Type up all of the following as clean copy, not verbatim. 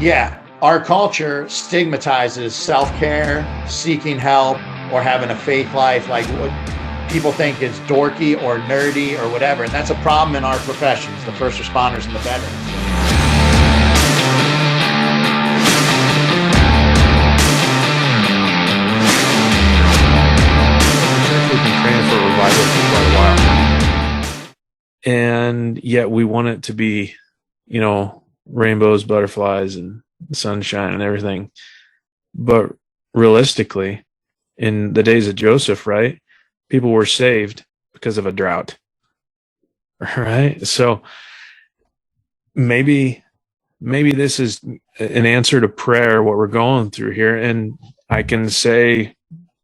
Yeah, our culture stigmatizes self-care, seeking help, or having a faith life. Like what people think is dorky or nerdy or whatever. And that's a problem in our professions, the first responders and the veterans. For revival for quite a while, and yet we want it to be, rainbows, butterflies, and sunshine and everything. But realistically, in the days of Joseph, right, people were saved because of a drought, right? So maybe this is an answer to prayer, what we're going through here. And I can say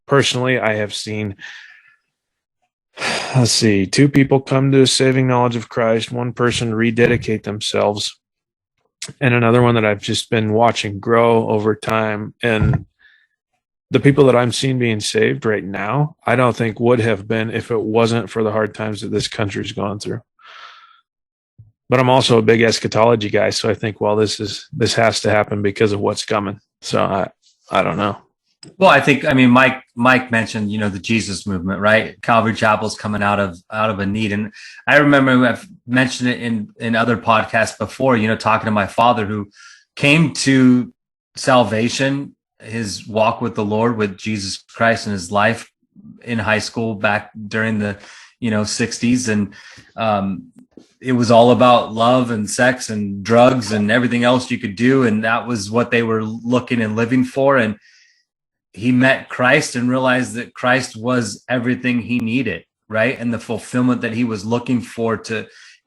personally, I have seen, let's see, 2 people come to a saving knowledge of Christ, 1 person rededicate themselves, and another one that I've just been watching grow over time. And the people that I'm seeing being saved right now, I don't think would have been if it wasn't for the hard times that this country's gone through. But I'm also a big eschatology guy, so I think, well, this has to happen because of what's coming. So I don't know. Well, Mike mentioned, the Jesus movement, right? Calvary Chapel's coming out of a need. And I remember I've mentioned it in other podcasts before, talking to my father who came to salvation, his walk with the Lord, with Jesus Christ in his life in high school back during the, 60s. And, it was all about love and sex and drugs and everything else you could do. And that was what they were looking and living for. And he met Christ and realized that Christ was everything he needed, right? And the fulfillment that he was looking for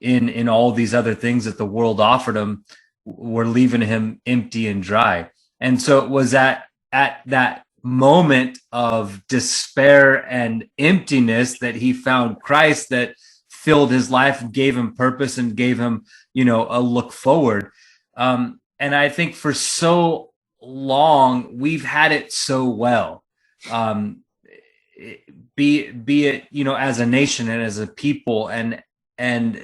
in all these other things that the world offered him were leaving him empty and dry. And so it was at that moment of despair and emptiness that he found Christ, that filled his life and gave him purpose and gave him, a look forward. And I think for so long we've had it so well, be it as a nation and as a people, and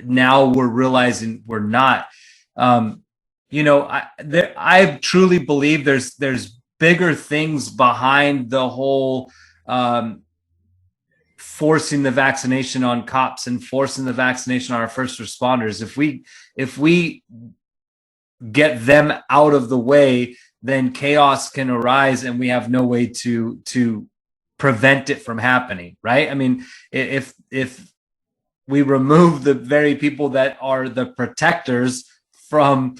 now we're realizing we're not. I truly believe there's bigger things behind the whole forcing the vaccination on cops and forcing the vaccination on our first responders. If we get them out of the way, then chaos can arise and we have no way to prevent it from happening, right? I mean, if we remove the very people that are the protectors from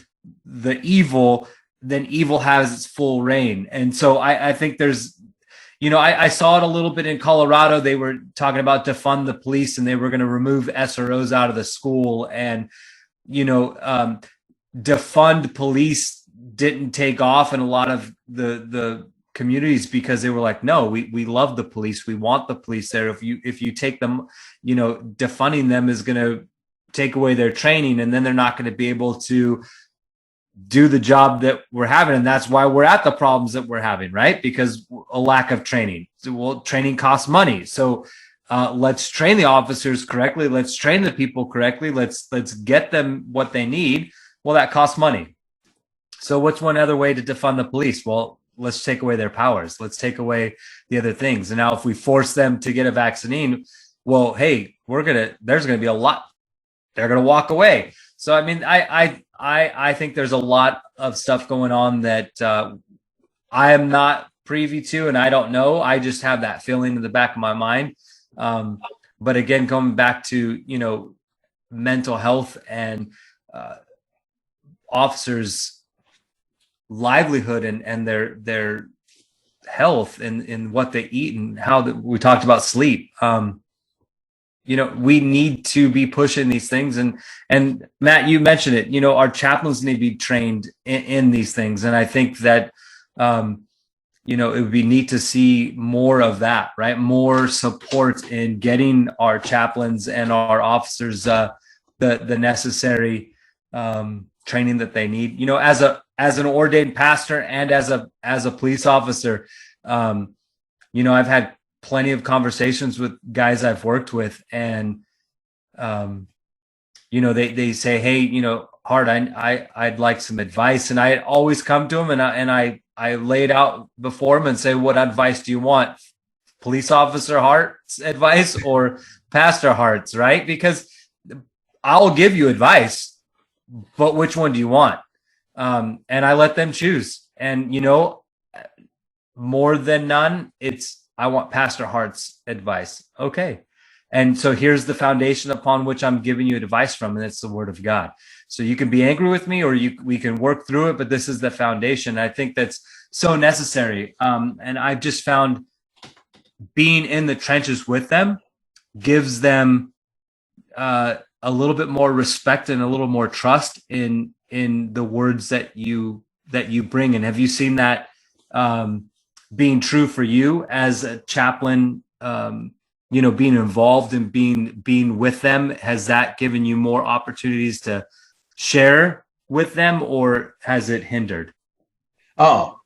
the evil, then evil has its full reign. And so I think there's, I saw it a little bit in Colorado. They were talking about defund the police and they were going to remove SROs out of the school, and, defund police didn't take off in a lot of the communities because they were like, no, we love the police. We want the police there. If you take them, defunding them is going to take away their training, and then they're not going to be able to do the job that we're having. And that's why we're at the problems that we're having, right? Because a lack of training. So, well, training costs money. So let's train the officers correctly. Let's train the people correctly. Let's get them what they need. Well, that costs money. So what's one other way to defund the police? Well, let's take away their powers. Let's take away the other things. And now if we force them to get a vaccine, well, hey, there's going to be a lot. They're going to walk away. So, I mean, I think there's a lot of stuff going on that I am not privy to, and I don't know. I just have that feeling in the back of my mind. But again, coming back to, mental health and officers' livelihood and their health and what they eat and how we talked about sleep. We need to be pushing these things. And Matt, you mentioned it, our chaplains need to be trained in these things. And I think that, it would be neat to see more of that, right? More support in getting our chaplains and our officers the necessary training that they need. As an ordained pastor and as a police officer, I've had plenty of conversations with guys I've worked with, and they say, hey, Hart, I'd like some advice. And I always come to him and I lay it out before him and say, what advice do you want? Police officer Hart's advice or Pastor Hart's, right? Because I'll give you advice, but which one do you want? And I let them choose. And, more than none, I want Pastor Hart's advice. Okay. And so here's the foundation upon which I'm giving you advice from, and it's the Word of God. So you can be angry with me, or we can work through it, but this is the foundation. I think that's so necessary. And I've just found being in the trenches with them gives them a little bit more respect and a little more trust in the words that you bring. And have you seen that being true for you as a chaplain? Being involved and being with them, has that given you more opportunities to share with them, or has it hindered? Oh,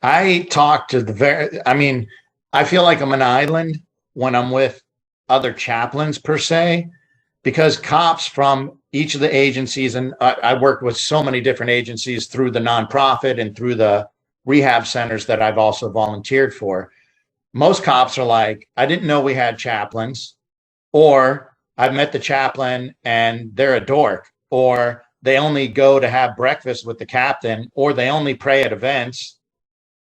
I talk to I feel like I'm an island when I'm with other chaplains per se, because cops from each of the agencies, and I work with so many different agencies through the nonprofit and through the rehab centers that I've also volunteered for. Most cops are like, I didn't know we had chaplains, or I've met the chaplain and they're a dork, or they only go to have breakfast with the captain, or they only pray at events.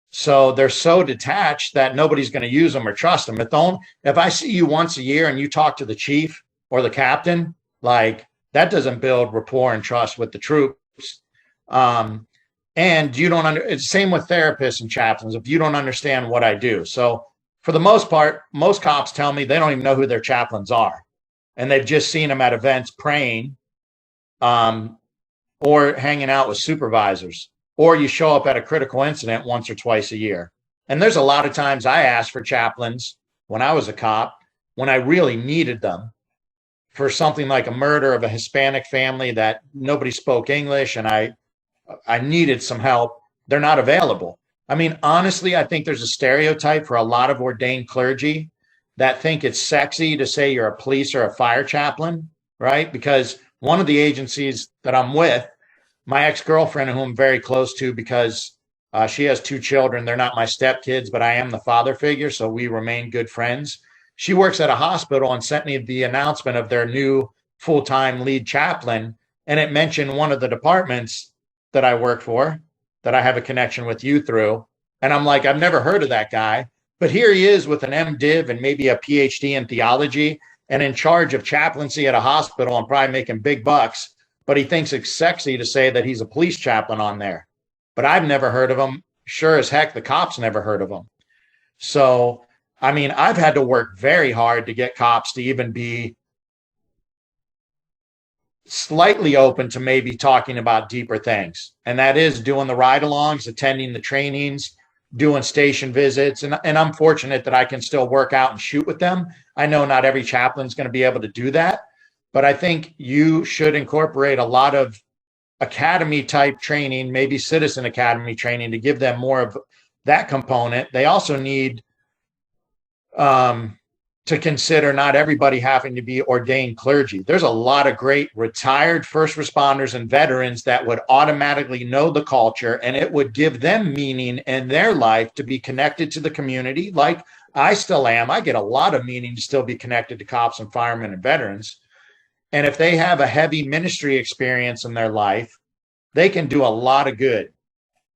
So they're so detached that nobody's going to use them or trust them. If I see you once a year and you talk to the chief or the captain, like, that doesn't build rapport and trust with the troops. And you don't it's the same with therapists and chaplains if you don't understand what I do. So for the most part, most cops tell me they don't even know who their chaplains are. And they've just seen them at events praying, or hanging out with supervisors, or you show up at a critical incident once or twice a year. And there's a lot of times I asked for chaplains when I was a cop, when I really needed them for something like a murder of a Hispanic family that nobody spoke English, and I needed some help. They're not available. I mean, honestly, I think there's a stereotype for a lot of ordained clergy that think it's sexy to say you're a police or a fire chaplain, right? Because one of the agencies that I'm with, my ex-girlfriend, who I'm very close to because she has 2 children. They're not my stepkids, but I am the father figure, so we remain good friends. She works at a hospital and sent me the announcement of their new full-time lead chaplain, and it mentioned one of the departments that I work for, that I have a connection with you through. And I'm like, I've never heard of that guy, but here he is with an MDiv and maybe a PhD in theology and in charge of chaplaincy at a hospital and probably making big bucks, but he thinks it's sexy to say that he's a police chaplain on there. But I've never heard of him. Sure as heck, the cops never heard of him. So, I mean, I've had to work very hard to get cops to even be slightly open to maybe talking about deeper things. And that is doing the ride-alongs, attending the trainings, doing station visits. And I'm fortunate that I can still work out and shoot with them. I know not every chaplain's going to be able to do that, but I think you should incorporate a lot of academy type training, maybe citizen academy training, to give them more of that component. They also need to consider not everybody having to be ordained clergy. There's a lot of great retired first responders and veterans that would automatically know the culture, and it would give them meaning in their life to be connected to the community. Like I still am. I get a lot of meaning to still be connected to cops and firemen and veterans. And if they have a heavy ministry experience in their life, they can do a lot of good,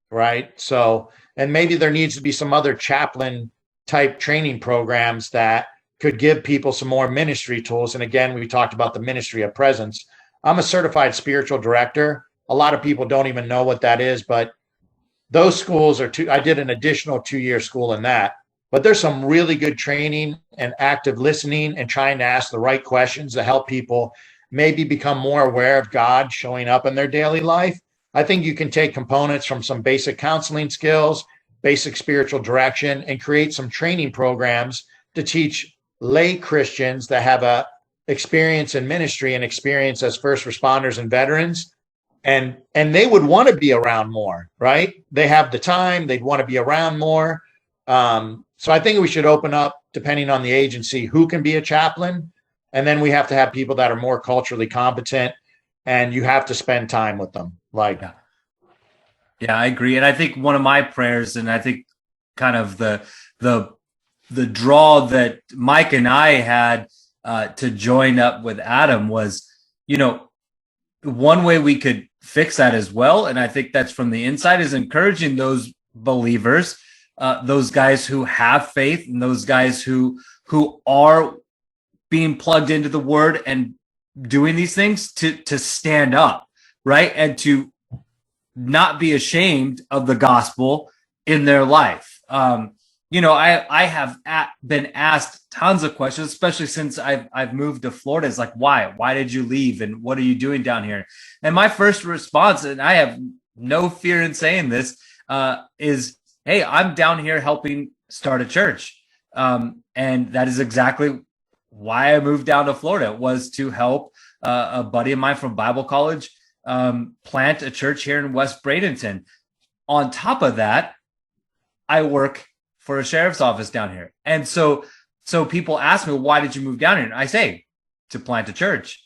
right? So, and maybe there needs to be some other chaplain type training programs that could give people some more ministry tools. And again, we talked about the ministry of presence. I'm a certified spiritual director. A lot of people don't even know what that is, but those schools are I did an additional 2-year school in that. But there's some really good training and active listening and trying to ask the right questions to help people maybe become more aware of God showing up in their daily life. I think you can take components from some basic counseling skills, basic spiritual direction, and create some training programs to teach lay Christians that have a experience in ministry and experience as first responders and veterans. And they would want to be around more, right? They have the time, they'd want to be around more. So I think we should open up, depending on the agency, who can be a chaplain. And then we have to have people that are more culturally competent. and you have to spend time with them. Like, yeah, I agree. And I think one of my prayers, and I think kind of the draw that Mike and I had to join up with Adam was, one way we could fix that as well, and I think that's from the inside, is encouraging those believers, those guys who have faith, and those guys who are being plugged into the word and doing these things to stand up, right, and to not be ashamed of the gospel in their life. I have been asked tons of questions, especially since I've moved to Florida. It's like, why did you leave? And what are you doing down here? And my first response, and I have no fear in saying this, is, hey, I'm down here helping start a church. And that is exactly why I moved down to Florida, was to help a buddy of mine from Bible college plant a church here in West Bradenton. On top of that, I work for a sheriff's office down here. And so people ask me, why did you move down here? And I say, to plant a church.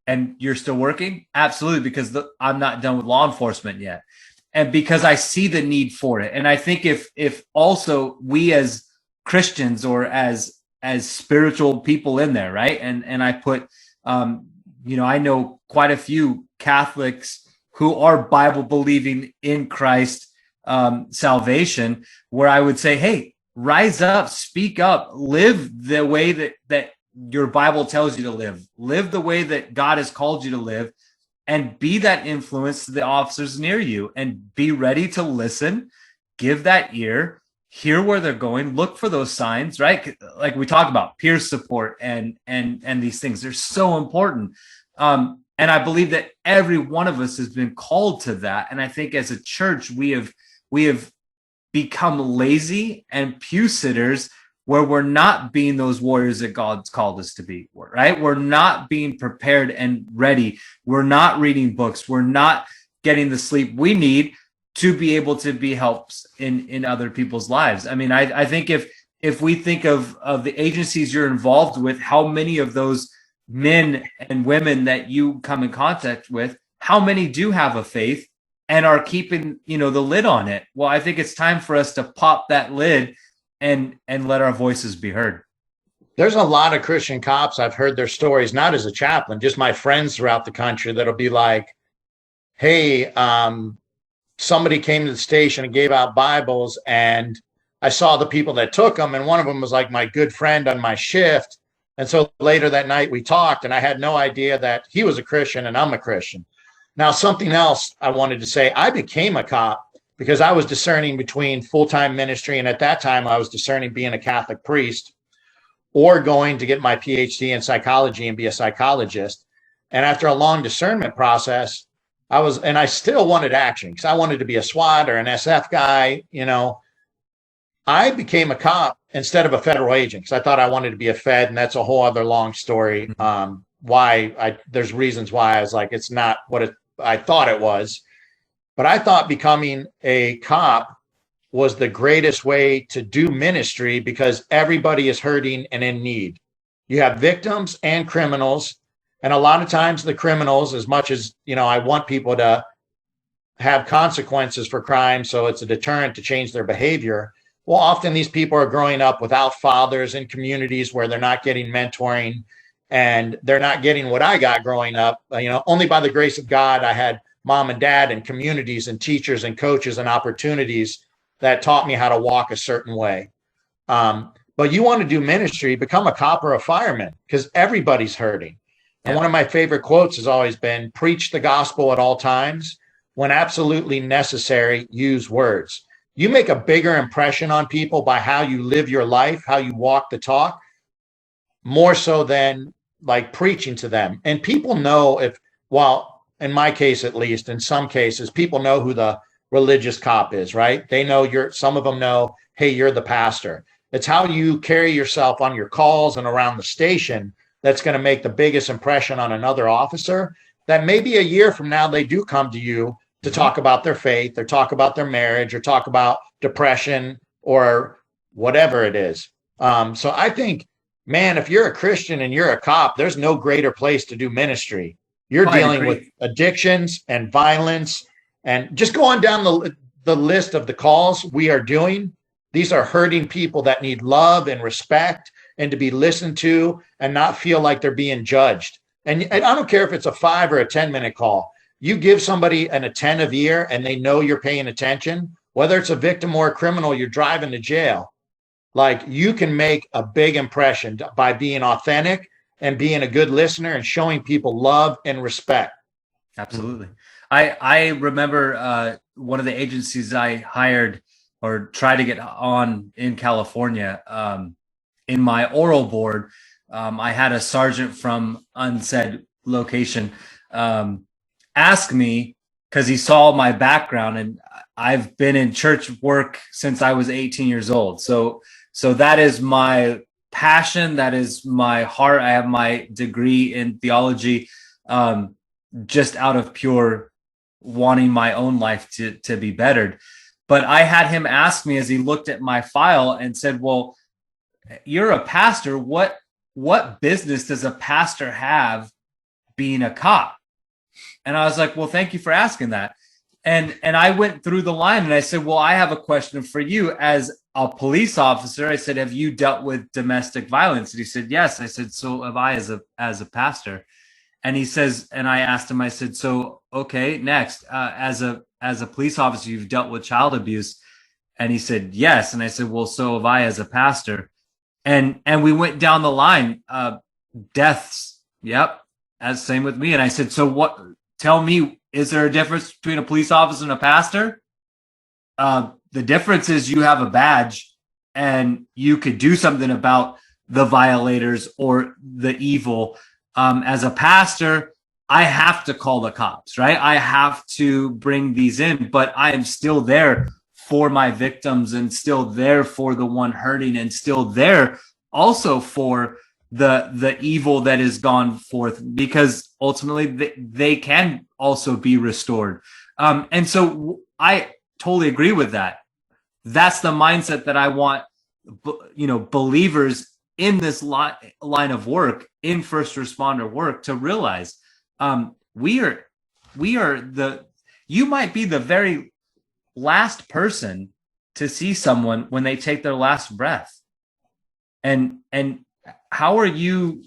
And you're still working? Absolutely, because I'm not done with law enforcement yet. And because I see the need for it. And I think if also we as Christians, or as spiritual people in there, right? And I put, I know quite a few Catholics who are Bible believing in Christ salvation, where I would say, hey, rise up, speak up, live the way that your Bible tells you to live the way that God has called you to live, and be that influence to the officers near you, and be ready to listen, give that ear, hear where they're going, look for those signs, right? Like we talk about peer support and these things, they're so important. And I believe that every one of us has been called to that. And I think as a church, we have become lazy and pew sitters, where we're not being those warriors that God's called us to be, right? We're not being prepared and ready. We're not reading books. We're not getting the sleep we need to be able to be helps in other people's lives. I mean, I think if we think of the agencies you're involved with, how many of those men and women that you come in contact with, how many do have a faith and are keeping, the lid on it? Well, I think it's time for us to pop that lid and let our voices be heard. There's a lot of Christian cops. I've heard their stories, not as a chaplain, just my friends throughout the country, that'll be like, hey, somebody came to the station and gave out Bibles, and I saw the people that took them, and one of them was like my good friend on my shift. And so later that night we talked, and I had no idea that he was a Christian and I'm a Christian. Now, something else I wanted to say, I became a cop because I was discerning between full-time ministry, and at that time I was discerning being a Catholic priest or going to get my PhD in psychology and be a psychologist. And after a long discernment process, I still wanted action, because I wanted to be a SWAT or an SF guy. I became a cop instead of a federal agent, because I thought I wanted to be a Fed, and that's a whole other long story. There's reasons why I was like, it's not what I thought it was. But I thought becoming a cop was the greatest way to do ministry, because everybody is hurting and in need. You have victims and criminals. And a lot of times the criminals, as much as, I want people to have consequences for crime, so it's a deterrent to change their behavior. Well, often these people are growing up without fathers in communities where they're not getting mentoring, and they're not getting what I got growing up. Only by the grace of God, I had mom and dad and communities and teachers and coaches and opportunities that taught me how to walk a certain way. But you want to do ministry, become a cop or a fireman, because everybody's hurting. And one of my favorite quotes has always been, preach the gospel at all times. When absolutely necessary, use words. You make a bigger impression on people by how you live your life, how you walk the talk, more so than like preaching to them. And people know in my case, at least, in some cases, people know who the religious cop is, right? They know some of them know, hey, you're the pastor. It's how you carry yourself on your calls and around the station that's going to make the biggest impression on another officer, that maybe a year from now, they do come to you to talk about their faith, or talk about their marriage, or talk about depression, or whatever it is. So I think, man, if you're a Christian and you're a cop, there's no greater place to do ministry. You're I dealing agree. with addictions and violence. And just go on down the list of the calls we are doing. These are hurting people that need love and respect and to be listened to and not feel like they're being judged. And I don't care if it's a 5 or a 10-minute call. You give somebody an attentive ear and they know you're paying attention, whether it's a victim or a criminal, you're driving to jail. Like, you can make a big impression by being authentic and being a good listener and showing people love and respect. Absolutely. I remember one of the agencies I hired or tried to get on in California, in my oral board, I had a sergeant from unsaid location ask me, because he saw my background, and I've been in church work since I was 18 years old. So that is my passion. That is my heart. I have my degree in theology, just out of pure wanting my own life to be bettered. But I had him ask me, as he looked at my file, and said, well, you're a pastor. What business does a pastor have being a cop? And I was like, well, thank you for asking that. And I went through the line and I said, well, I have a question for you as a police officer. I said, have you dealt with domestic violence? And he said, yes. I said, so have I as a pastor. And he says, and I asked him, I said, so, okay, next, as a police officer, you've dealt with child abuse. And he said, yes. And I said, well, so have I as a pastor. And we went down the line, deaths. Yep. As same with me. And I said, so what, tell me, is there a difference between a police officer and a pastor? The difference is you have a badge and you could do something about the violators or the evil. As a pastor, I have to call the cops, right? I have to bring these in, but I am still there for my victims and still there for the one hurting and still there also for the evil that is gone forth, because ultimately they can also be restored. And so I totally agree with that. That's the mindset that I want, believers in this line of work, in first responder work, to realize we are you might be the very last person to see someone when they take their last breath. And how are you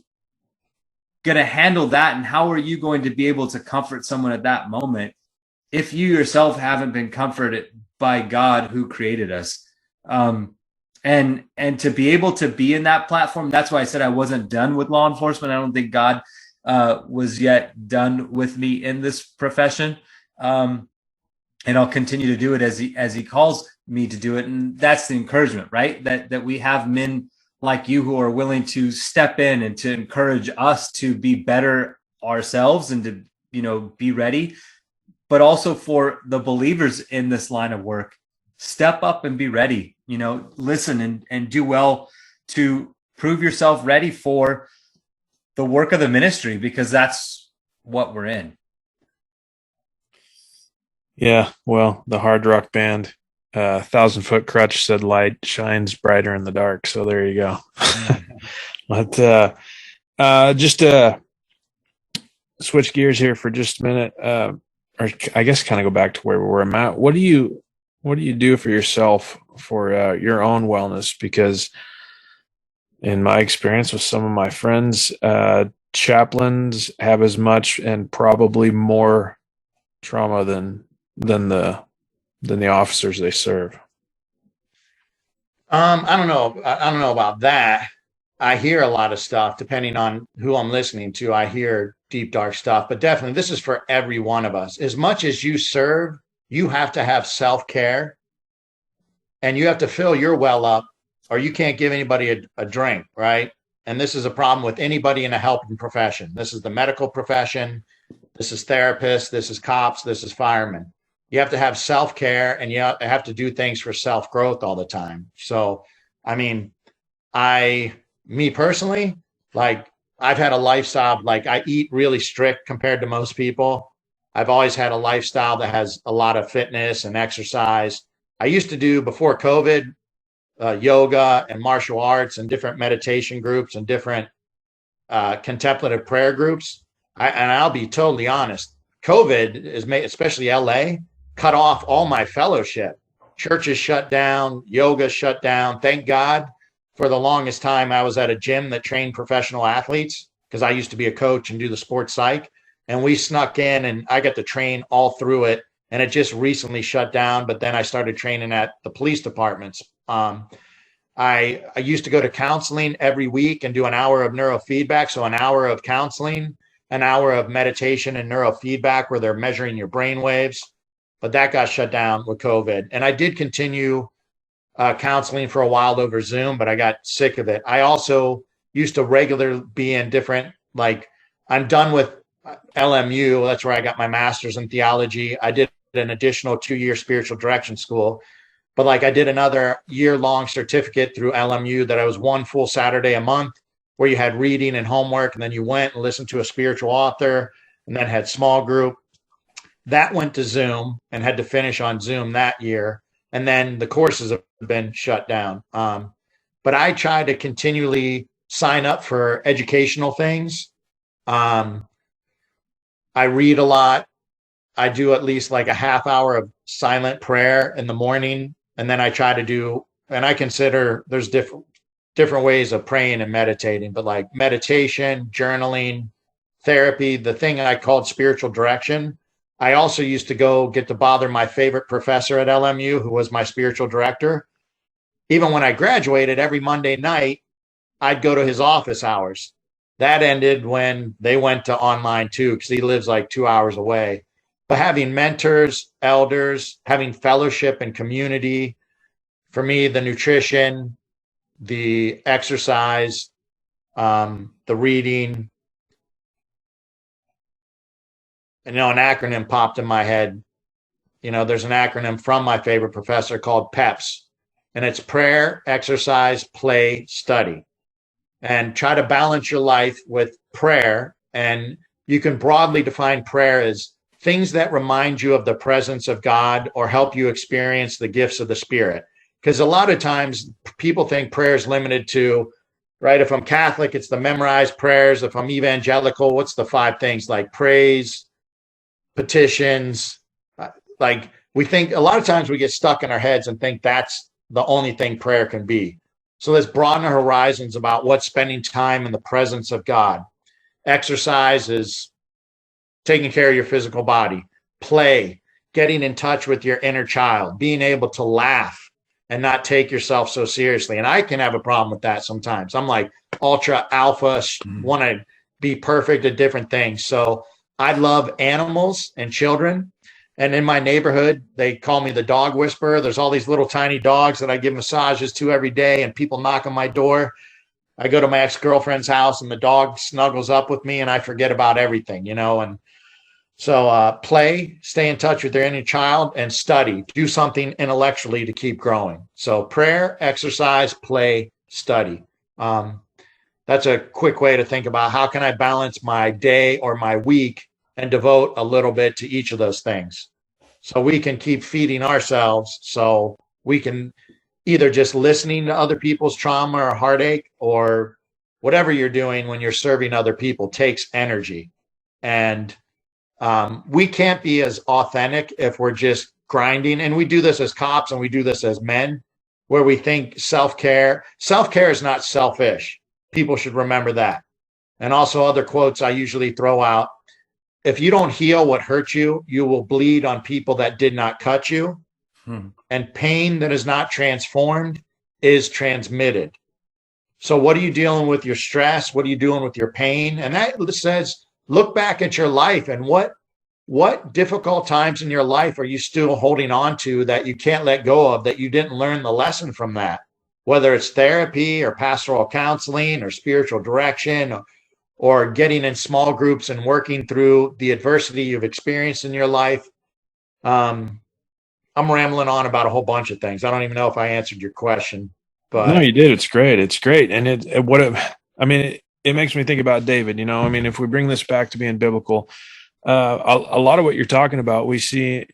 going to handle that? And how are you going to be able to comfort someone at that moment if you yourself haven't been comforted by God who created us? And to be able to be in that platform, that's why I said I wasn't done with law enforcement. I don't think God was yet done with me in this profession. And I'll continue to do it as he calls me to do it. And that's the encouragement, right? That we have men like you who are willing to step in and to encourage us to be better ourselves and to, be ready, but also for the believers in this line of work, step up and be ready, listen and do well to prove yourself ready for the work of the ministry, because that's what we're in. Yeah, well, the hard rock band, 1,000-Foot Crutch said light shines brighter in the dark. So there you go. But just to switch gears here for just a minute, or I guess kind of go back to where we were, Matt. What do you do for yourself for your own wellness? Because in my experience with some of my friends, chaplains have as much and probably more trauma than the officers they serve. I don't know about that. I hear a lot of stuff depending on who I'm listening to. I hear deep, dark stuff, but definitely this is for every one of us. As much as you serve, you have to have self-care and you have to fill your well up, or you can't give anybody a drink, right? And this is a problem with anybody in a helping profession. This is the medical profession. This is therapists. This is cops. This is firemen. You have to have self-care and you have to do things for self-growth all the time. So, I mean, me personally, like, I've had a lifestyle, like, I eat really strict compared to most people. I've always had a lifestyle that has a lot of fitness and exercise. I used to do, before COVID, yoga and martial arts and different meditation groups and different contemplative prayer groups. And I'll be totally honest, COVID is made, especially LA, cut off all my fellowship. Churches shut down, yoga shut down. Thank God. For the longest time, I was at a gym that trained professional athletes because I used to be a coach and do the sports psych. And we snuck in and I got to train all through it. And it just recently shut down. But then I started training at the police departments. I used to go to counseling every week and do an hour of neurofeedback. So an hour of counseling, an hour of meditation and neurofeedback where they're measuring your brain waves. But that got shut down with COVID. And I did continue counseling for a while over Zoom, but I got sick of it. I also used to regularly be in different, like, I'm done with LMU. That's where I got my master's in theology. I did an additional 2-year spiritual direction school, but like I did another year-long certificate through LMU that I was one full Saturday a month where you had reading and homework, and then you went and listened to a spiritual author and then had small group. That went to Zoom and had to finish on Zoom that year. And then the courses have been shut down. But I try to continually sign up for educational things. I read a lot. I do at least like a half hour of silent prayer in the morning. And then I try to do, and I consider there's different ways of praying and meditating, but like meditation, journaling, therapy, the thing I called spiritual direction. I also used to go get to bother my favorite professor at LMU, who was my spiritual director. Even when I graduated, every Monday night, I'd go to his office hours. That ended when they went to online too, because he lives like 2 hours away. But having mentors, elders, having fellowship and community, for me, the nutrition, the exercise, the reading, and, an acronym popped in my head. There's an acronym from my favorite professor called PEPS, and it's prayer, exercise, play, study. And try to balance your life with prayer. And you can broadly define prayer as things that remind you of the presence of God or help you experience the gifts of the Spirit. Because a lot of times people think prayer is limited to, right? If I'm Catholic, it's the memorized prayers. If I'm evangelical, what's the 5 things? Like praise, petitions. Like we think a lot of times we get stuck in our heads and think that's the only thing prayer can be. So let's broaden our horizons about what spending time in the presence of God. Exercise is taking care of your physical body. Play, getting in touch with your inner child, being able to laugh and not take yourself so seriously. And I can have a problem with that sometimes. I'm like ultra alpha, want to be perfect at different things. So I love animals and children. And in my neighborhood, they call me the dog whisperer. There's all these little tiny dogs that I give massages to every day, and people knock on my door. I go to my ex-girlfriend's house and the dog snuggles up with me and I forget about everything, And so play, stay in touch with your inner child, and study. Do something intellectually to keep growing. So prayer, exercise, play, study. That's a quick way to think about how can I balance my day or my week and devote a little bit to each of those things. So we can keep feeding ourselves, so we can either just listening to other people's trauma or heartache, or whatever you're doing when you're serving other people takes energy. And we can't be as authentic if we're just grinding. And we do this as cops and we do this as men, where we think self-care is not selfish. People should remember that. And also other quotes I usually throw out. If you don't heal what hurt you, you will bleed on people that did not cut you. And pain that is not transformed is transmitted. So what are you dealing with your stress? What are you doing with your pain? And that says, look back at your life and what difficult times in your life are you still holding on to that you can't let go of, that you didn't learn the lesson from that, whether it's therapy or pastoral counseling or spiritual direction or getting in small groups and working through the adversity you've experienced in your life. I'm rambling on about a whole bunch of things. I don't even know if I answered your question, but no, you did. It's great. It's great. And it makes me think about David, if we bring this back to being biblical, a lot of what you're talking about, we see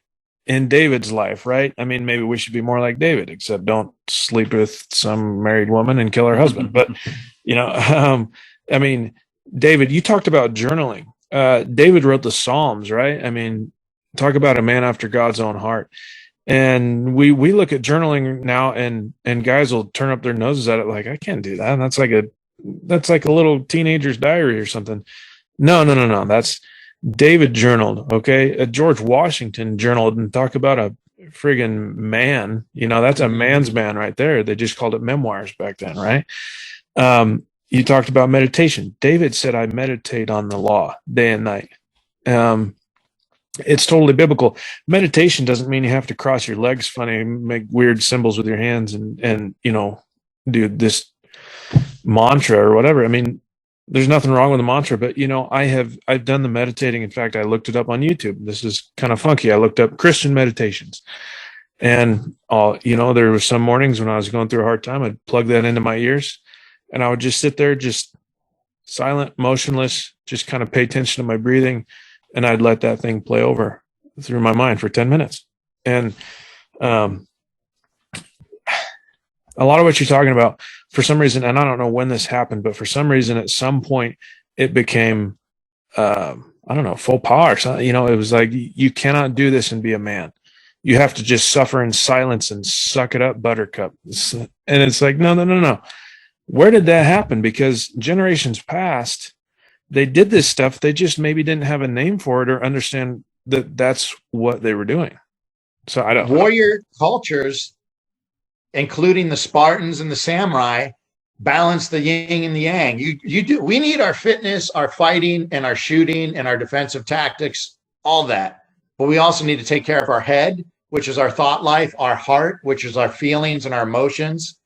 in David's life, right? Maybe we should be more like David, except don't sleep with some married woman and kill her husband. But, David, you talked about journaling. David wrote the Psalms, right? I mean, talk about a man after God's own heart. And we look at journaling now, and guys will turn up their noses at it like, I can't do that. That's like a little teenager's diary or something. No. That's David journaled. Okay. George Washington journaled, and talk about a friggin' man. That's a man's man right there. They just called it memoirs back then, right? You talked about meditation. David said, I meditate on the law day and night. It's totally biblical. Meditation doesn't mean you have to cross your legs funny, make weird symbols with your hands and do this mantra or whatever. I mean, there's nothing wrong with a mantra, but I've done the meditating. In fact, I looked it up on YouTube. This is kind of funky. I looked up Christian meditations, and there were some mornings when I was going through a hard time, I'd plug that into my ears, and I would just sit there, just silent, motionless, just kind of pay attention to my breathing, and I'd let that thing play over through my mind for 10 minutes. And a lot of what you're talking about, for some reason, and I don't know when this happened, but for some reason, at some point, it became, full power or something. It was like, you cannot do this and be a man. You have to just suffer in silence and suck it up, buttercup. And it's like, no. Where did that happen? Because generations past, they did this stuff. They just maybe didn't have a name for it or understand that that's what they were doing. So I don't. Warrior cultures, including the Spartans and the samurai, balance the yin and the yang. You do. We need our fitness, our fighting, and our shooting, and our defensive tactics, all that. But we also need to take care of our head, which is our thought life, our heart, which is our feelings and our emotions,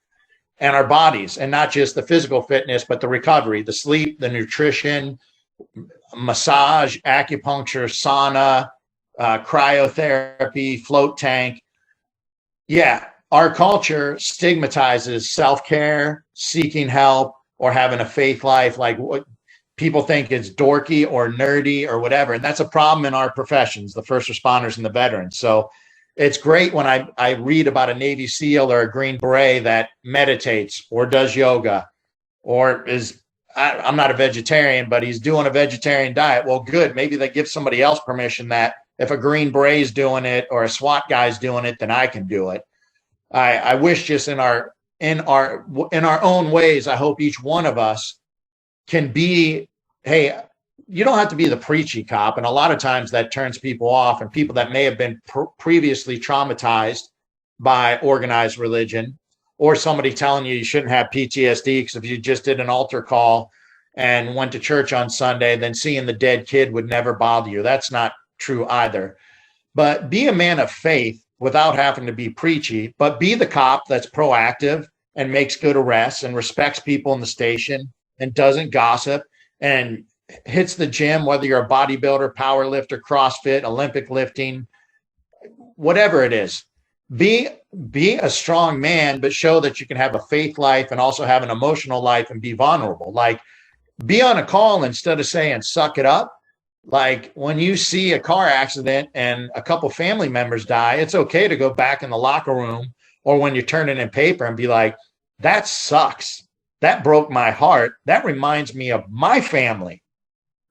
and our bodies, and not just the physical fitness, but the recovery, the sleep, the nutrition, massage, acupuncture, sauna, cryotherapy, float tank. Yeah, our culture stigmatizes self-care, seeking help, or having a faith life. Like, what people think it's dorky or nerdy or whatever. And that's a problem in our professions, the first responders and the veterans. So it's great when I read about a Navy SEAL or a Green Beret that meditates or does yoga or I'm not a vegetarian, but he's doing a vegetarian diet. Well, good. Maybe they give somebody else permission that if a Green Beret is doing it or a SWAT guy's doing it, then I can do it. I wish just in our own ways, I hope each one of us can be, hey, you don't have to be the preachy cop. And a lot of times that turns people off, and people that may have been previously traumatized by organized religion, or somebody telling you shouldn't have PTSD because if you just did an altar call and went to church on Sunday, then seeing the dead kid would never bother you. That's not true either. But be a man of faith without having to be preachy, but be the cop that's proactive and makes good arrests and respects people in the station and doesn't gossip and hits the gym, whether you're a bodybuilder, power lifter, CrossFit, Olympic lifting, whatever it is. Be a strong man, but show that you can have a faith life and also have an emotional life and be vulnerable. Like, be on a call instead of saying, suck it up. Like, when you see a car accident and a couple family members die, it's okay to go back in the locker room or when you're turning in paper and be like, that sucks. That broke my heart. That reminds me of my family.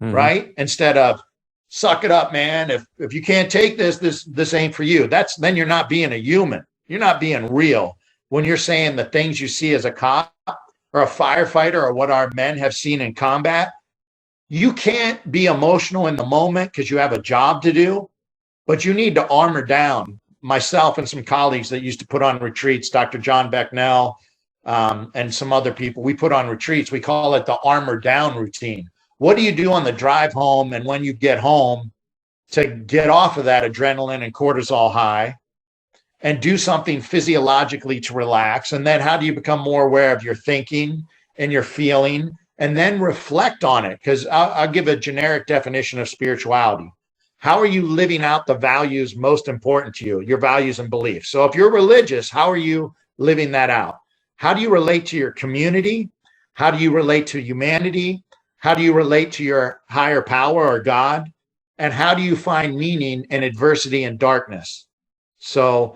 Mm-hmm. Right? Instead of, suck it up, man. If you can't take this ain't for you. Then you're not being a human. You're not being real. When you're saying the things you see as a cop or a firefighter or what our men have seen in combat, you can't be emotional in the moment because you have a job to do, but you need to armor down. Myself and some colleagues that used to put on retreats, Dr. John Becknell, and some other people, we put on retreats. We call it the armor down routine. What do you do on the drive home and when you get home to get off of that adrenaline and cortisol high and do something physiologically to relax? And then how do you become more aware of your thinking and your feeling and then reflect on it? Because I'll give a generic definition of spirituality. How are you living out the values most important to you, your values and beliefs? So if you're religious, how are you living that out? How do you relate to your community? How do you relate to humanity? How do you relate to your higher power or God? And how do you find meaning in adversity and darkness? So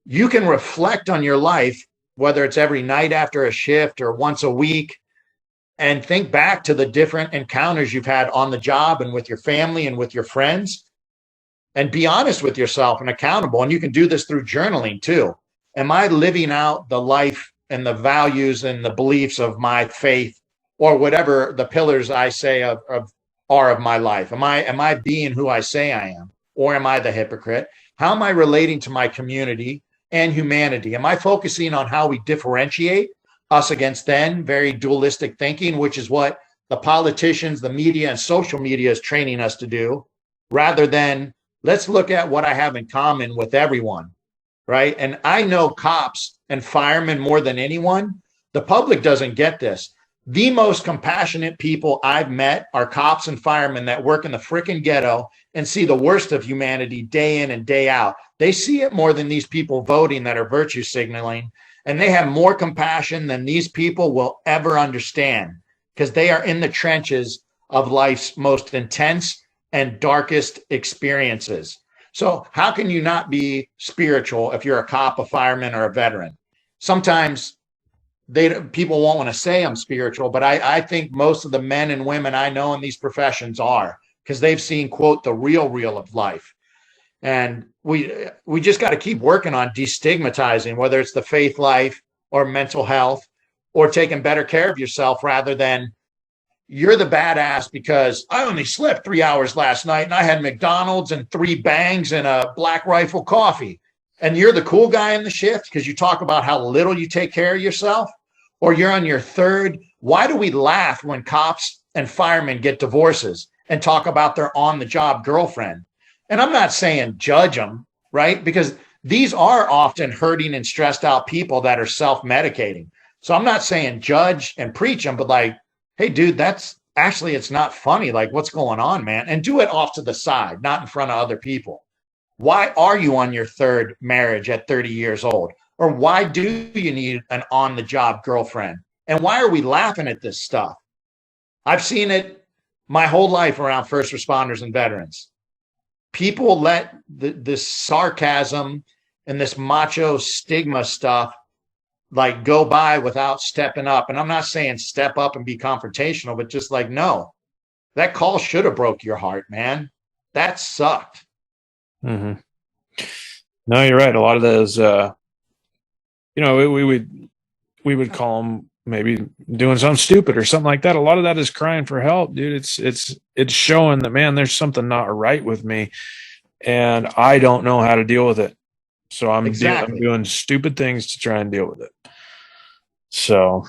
you can reflect on your life, whether it's every night after a shift or once a week, and think back to the different encounters you've had on the job and with your family and with your friends, and be honest with yourself and accountable. And you can do this through journaling too. Am I living out the life and the values and the beliefs of my faith, or whatever the pillars I say are of my life? Am I being who I say I am, or am I the hypocrite? How am I relating to my community and humanity? Am I focusing on how we differentiate us against them? Very dualistic thinking, which is what the politicians, the media, and social media is training us to do, rather than let's look at what I have in common with everyone, right? And I know cops and firemen more than anyone. The public doesn't get this. The most compassionate people I've met are cops and firemen that work in the freaking ghetto and see the worst of humanity day in and day out. They see it more than these people voting that are virtue signaling, and they have more compassion than these people will ever understand, because they are in the trenches of life's most intense and darkest experiences. So how can you not be spiritual if you're a cop, a fireman, or a veteran? Sometimes people won't want to say I'm spiritual, but I think most of the men and women I know in these professions are, because they've seen, quote, the real of life. And we just got to keep working on destigmatizing, whether it's the faith life or mental health, or taking better care of yourself, rather than you're the badass because I only slept 3 hours last night and I had McDonald's and 3 bangs and a Black Rifle coffee. And you're the cool guy in the shift because you talk about how little you take care of yourself, or you're on your third. Why do we laugh when cops and firemen get divorces and talk about their on-the-job girlfriend? And I'm not saying judge them, right? Because these are often hurting and stressed out people that are self-medicating. So I'm not saying judge and preach them, but like, hey, dude, it's not funny. Like, what's going on, man? And do it off to the side, not in front of other people. Why are you on your third marriage at 30 years old? Or why do you need an on-the-job girlfriend? And why are we laughing at this stuff? I've seen it my whole life around first responders and veterans. People let this sarcasm and this macho stigma stuff like go by without stepping up. And I'm not saying step up and be confrontational, but just like, no, that call should have broke your heart, man. That sucked. Mm-hmm. No, you're right. A lot of those, we would call them maybe doing something stupid or something like that. A lot of that is crying for help, dude. It's showing that, man, there's something not right with me and I don't know how to deal with it. So I'm doing stupid things to try and deal with it. So,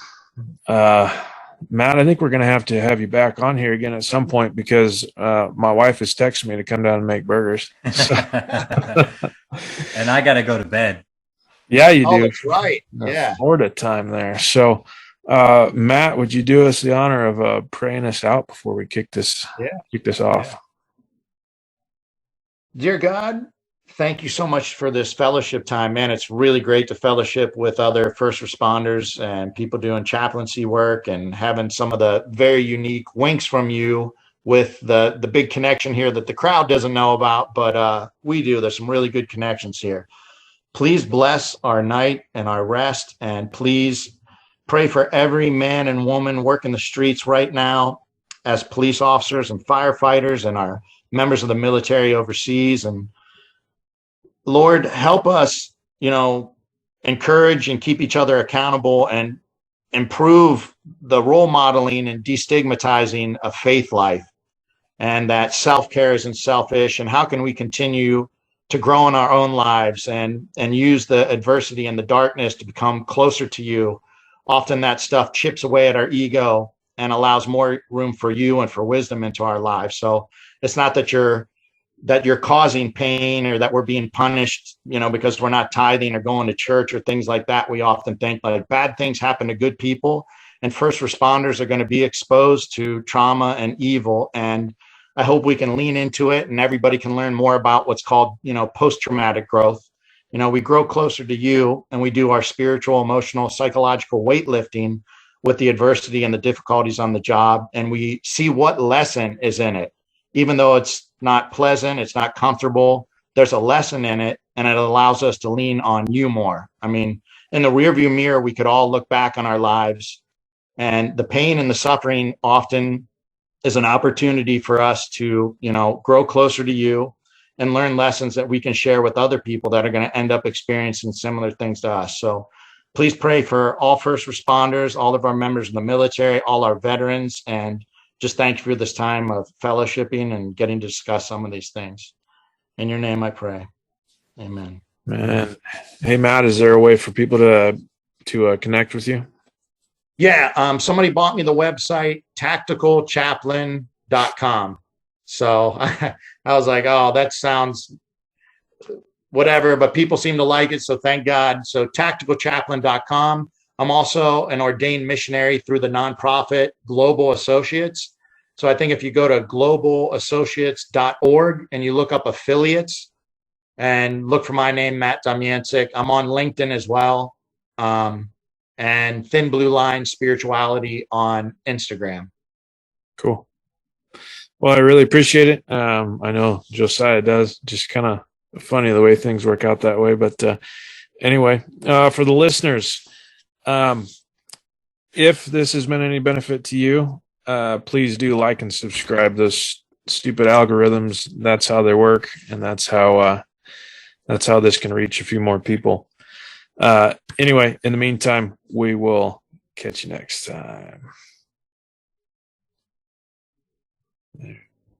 Matt, I think we're going to have you back on here again at some point, because my wife is texting me to come down and make burgers. So. And I got to go to bed. Yeah, you do. That's right. Yeah. Florida time there. So, Matt, would you do us the honor of praying us out before we kick this off? Yeah. Dear God, thank you so much for this fellowship time, man. It's really great to fellowship with other first responders and people doing chaplaincy work, and having some of the very unique winks from you with the big connection here that the crowd doesn't know about, but we do. There's some really good connections here. Please bless our night and our rest, and please pray for every man and woman working the streets right now as police officers and firefighters and our members of the military overseas. And Lord, help us, encourage and keep each other accountable and improve the role modeling and destigmatizing of faith life, and that self-care isn't selfish. And how can we continue to grow in our own lives and use the adversity and the darkness to become closer to you? Often that stuff chips away at our ego and allows more room for you and for wisdom into our lives. So it's not that you're causing pain or that we're being punished, because we're not tithing or going to church or things like that. We often think like bad things happen to good people, and first responders are going to be exposed to trauma and evil. And I hope we can lean into it, and everybody can learn more about what's called, post-traumatic growth. We grow closer to you, and we do our spiritual, emotional, psychological weightlifting with the adversity and the difficulties on the job. And we see what lesson is in it. Even though it's not pleasant, it's not comfortable, there's a lesson in it, and it allows us to lean on you more. I mean, in the rearview mirror, we could all look back on our lives And the pain and the suffering often is an opportunity for us to, grow closer to you and learn lessons that we can share with other people that are going to end up experiencing similar things to us. So please pray for all first responders, all of our members of the military, all our veterans, and just thank you for this time of fellowshipping and getting to discuss some of these things. In your name I pray. Amen. Man. Hey, Matt, is there a way for people to connect with you? Yeah. Somebody bought me the website, tacticalchaplain.com. So I was like, oh, that sounds whatever, but people seem to like it. So thank God. So tacticalchaplain.com. I'm also an ordained missionary through the nonprofit Global Associates. So I think if you go to globalassociates.org and you look up affiliates and look for my name, Matt Domyancic, I'm on LinkedIn as well. And Thin Blue Line Spirituality on Instagram. Cool. Well, I really appreciate it. I know Josiah does. Just kind of funny the way things work out that way. But anyway, for the listeners, if this has been any benefit to you, please do like and subscribe. Those stupid algorithms, that's how they work. And that's how this can reach a few more people. Anyway, in the meantime, we will catch you next time.